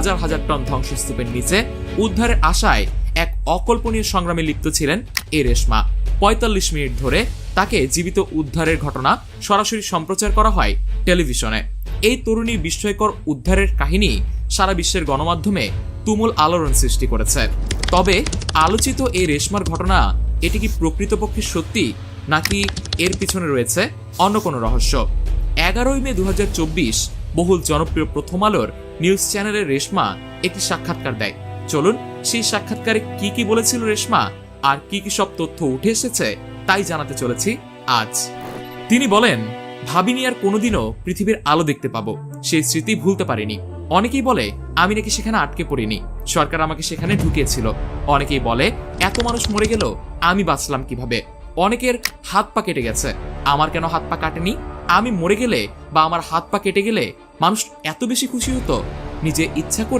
হাজার হাজার টন ধ্বংসস্তূপের নিচে উদ্ধারের আশায় এক অকল্পনীয় সংগ্রামে লিপ্ত ছিলেন এই রেশমা। ৪৫ মিনিট ধরে তাকে জীবিত উদ্ধারের ঘটনা সরাসরি সম্প্রচার করা হয় টেলিভিশনে। এই তরুণীর বিস্ময়কর উদ্ধারের কাহিনী সারা বিশ্বের গণমাধ্যমে তুমুল আলোড়ন সৃষ্টি করেছে। তবে আলোচিত এই রেশমার ঘটনা, এটি কি প্রকৃতপক্ষে সত্যি, নাকি এর পিছনে রয়েছে অন্য কোনো রহস্য? ১১ই মে ২০২৪ বহুল জনপ্রিয় প্রথম আলোর নিউজ চ্যানেলের রেশমা একটি সাক্ষাৎকার দেয়। চলুন সেই সাক্ষাৎকারে কি কি বলেছিল রেশমা আর কি কি সব তথ্য উঠে এসেছে তাই জানাতে চলেছি আজ। তিনি বলেন, ভাবিনি আর কোনোদিনও পৃথিবীর আলো দেখতে পাবো, সেই স্মৃতি ভুলতে পারিনি। অনেকেই বলে আমি নাকি সেখানে আটকে পড়িনি, সরকার আমাকে সেখানে ঢুকিয়েছিল। অনেকেই বলে এত মানুষ মরে গেল, আমি বাঁচলাম কিভাবে? অনেকের হাত পা কেটে গেছে, আমার কেন হাত পা কাটেনি? আমি মরে গেলে বা আমার হাত পা কেটে গেলে মানুষ এত বেশি খুশি হতো? নিজে ইচ্ছা করে